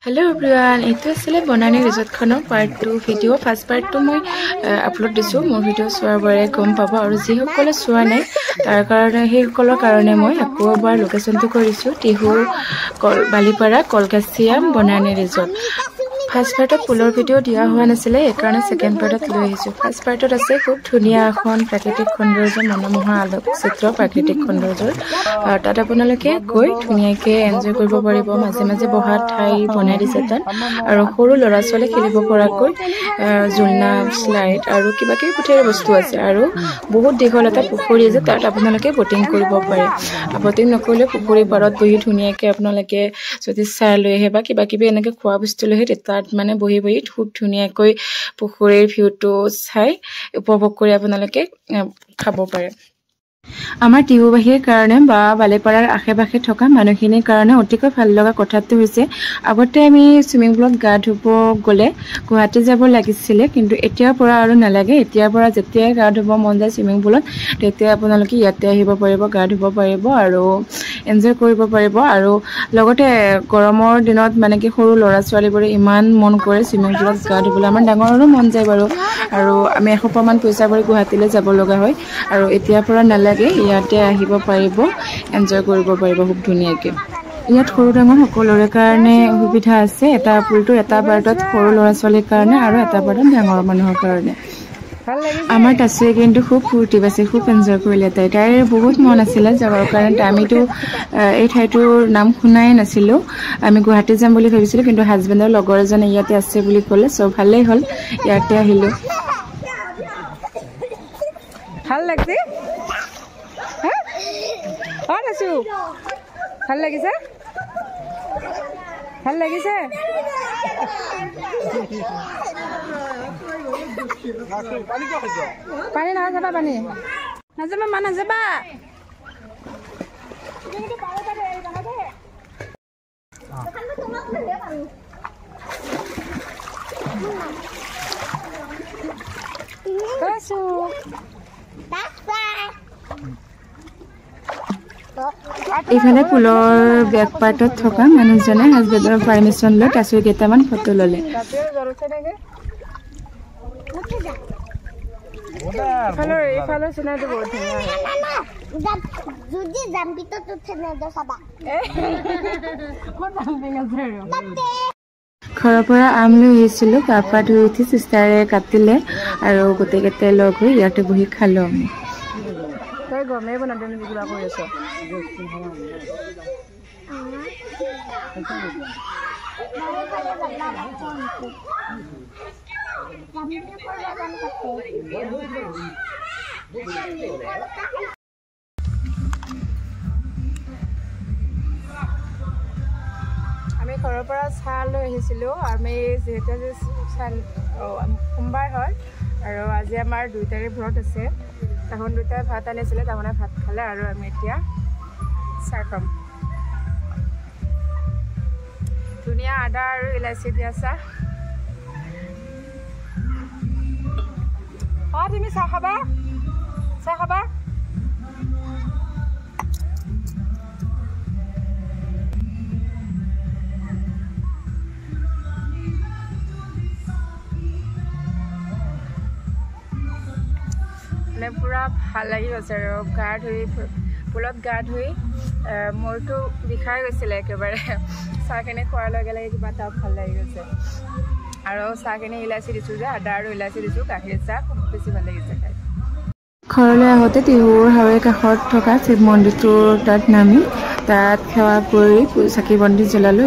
Hello everyone, ito asile Bonani Resort khonor part 2 video. First part 2 moi upload disu. More videos war bare gom paba aru ji hokole sua nai tar karone he hokolor karone moi akko bar location to korisu Tihu Balipara Kolkasia Bonani Resort. First part of puller video dia hua nasile ekarone second part of loi hisu. First part ot ase khub dhuniya ekhon prakitik khondorjo manomoha alok chitra prakitik khondorjo tat apunaloke goi dhuniyake enjoy koribo paribo maje maje boha thai bonai dise tan aru horu lora chole khelibo parakoi julna slide aru kiba ki puthera bostu ase aru bahut dighol eta pukhori je tat apunaloke boating koribo pare boating nokole pukhori parat bohi dhuniyake apunaloke jodi sai loi heba kiba kibi enake khwa bostu loi he মানে বহি বহি খুব ধুনিয়াকৈ পুখুৰীৰ ভিউটো চাই উপভোগ কৰি আপোনালোকে খাব পাৰে আমাৰ টিহুবাহীৰ কাৰণে বা বালিপাৰাৰ আশেপাশে থকা মানুহখিনিৰ কাৰণে অতিকৈ ভাল লগা কথাটো হৈছে আগতে আমি সুইমিং পুলত গা ধুব গলে গুৱাহাটী যাব লাগিছিল কিন্তু এতিয়াৰ পৰা আৰু নালাগে এতিয়াৰ পৰা যেতিয়া গা ধুব মন যায় সুইমিং পুলত তেতিয়া আপোনালোকে ইয়াতে আহিব পাৰিব গা ধুব পাৰিব আৰু এনজয় কৰিব পাৰিব আৰু লগতে গৰমৰ দিনত মানে কি সৰু লৰা ছোৱালীবোৰে ইমান মন কৰে সুইমিং পুলত গা ধুবলৈ আমাৰ ডাঙৰৰো মন যায় বাৰু আৰু আমি এসপামান পইচা ভৰি গুৱাহাটীলৈ যাব লগা হয় আৰু এতিয়াৰ পৰা নালাগে ইয়াতে আহিব পাৰিব এনজয় কৰিব পাৰিব খুব ধুনিয়াকৈ ইয়াত সৰু ডাঙৰ সকলোৰে কাৰণে সুবিধা আছে এটা পুলটো এটা পাৰ্টত সৰু লৰা ছোৱালীৰ কাৰণে আৰু এটা পাৰ্টত ডাঙৰ মানুহৰ কাৰণে আমাৰ তাসুৱে কিন্তু খুব ফূৰ্তি পাইছে খুব এনজয় কৰিলে তাইৰ বহুত মন আছিল যাবৰ কাৰণে আমিতো এই ঠাইটোৰ নাম শুনাই নাছিলো আমি গুৱাহাটী যাম বুলি ভাবিছিলো কিন্তু হাজবেণ্ডৰ লগৰ এজনে ইয়াতে আছে বুলি ক'লে সব ভালেই হ'ল ইয়াতে আহিলো ভাল লাগছে হ্যাঁ আছো ভাল লাগিছে ভাল লাগিছে পানী না যাবা পানী না যাবা মা না যাবা ইফালে পুলৰ বেক পাৰ্টত থকা মানুহজনে হাজবেণ্ডৰ পাৰমিশন লৈ তাসু কেইটামান ফটো ললে ইফালে চিনাইটো বহুত ধুনীয়া যদি জাম্পিটো তুঠে নেদ চাবা ঘৰৰ পৰা আম লৈ আহিছিলো কাপা ধুই উঠি চিষ্টাৰে কাটিলে আৰু গোটেইকেইটাই লগ হৈ ইয়াতে বহি খালো আমি তই গমে বনাতে কিবা কৰি আছ আমি ঘৰৰ পৰা চাহ লৈ আহিছিলো আমি যেহেতু সোমবাৰ হয় আৰু আজি আমাৰ 2 তাৰিখ ব্ৰত আছে তখন দুটাই ভাত আনিছিলে তাহলে ভাত খালে আৰু আমি এতিয়া চাহ খাম ধুনীয়া আদা আৰু ইলাচি দিয়া চাহ তুমি চাহ খাবা পুৰা ভাল লাগি গৈছে আৰু গা ধুই পুলত গা ধুই মোৰটো বিষাই গৈছিলে একেবাৰে চাহখিনি খোৱাৰ লগে লগে কিবা এটা ভাল লাগি গৈছে আৰু চাহখিনি ইলাচি দিছোঁ যে আদা আৰু ইলাচি দিছোঁ গাখীৰ চাহ খুব বেছি ভাল লাগিছে খাই ঘৰলৈ আহোঁতে টিহুৰ হাৱৈৰ কাষত থকা শিৱ মন্দিৰটোৰ তাত নামি তাত সেৱা কৰি চাকি বন্তি জ্বলালোঁ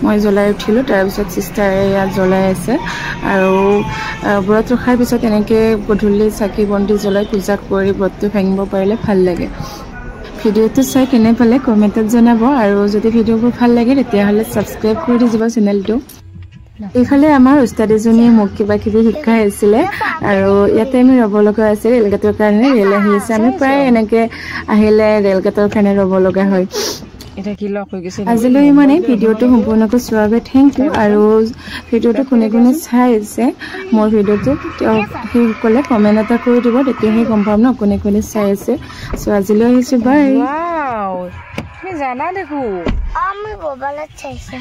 মই জ্বলাই উঠিলোঁ তাৰপিছত চিষ্টাৰে ইয়াত জ্বলাই আছে আৰু ব্ৰত ৰখাৰ পিছত এনেকৈ গধূলি চাকি বন্তি জ্বলাই পূজা কৰি ব্ৰতটো ভাঙিব পাৰিলে ভাল লাগে ভিডিঅ'টো চাই কেনে পালে কমেণ্টত জনাব আৰু যদি ভিডিঅ'বোৰ ভাল লাগে তেতিয়াহ'লে ছাবস্ক্ৰাইব কৰি দিব চেনেলটো এইফালে আমাৰ উস্তাদ এজনীয়ে মোক কিবা কিবি শিকাই আছিলে আৰু ইয়াতে আমি ৰ'ব লগা আছে ৰেলগেটৰ কাৰণে ৰেল আহি আছে আমি প্ৰায় এনেকৈ আহিলে ৰেলগেটৰ কাৰণে ৰ'ব লগা হয় এটা কি লক হৈ গৈছে আজিলৈ মানে ভিডিঅ'টো সম্পূৰ্ণকৈ চোৱাৰ বাবে থেংক ইউ আৰু ভিডিঅ'টো কোনে কোনে চাই আছে মোৰ ভিডিঅ'টো সেইসকলে কমেণ্ট এটা কৰি দিব তেতিয়াহে গম পাম ন কোনে কোনে চাই আছে চ' আজিলৈ আহিছোঁ বাই জানা দেখো আমি মোবাইলত চাইছো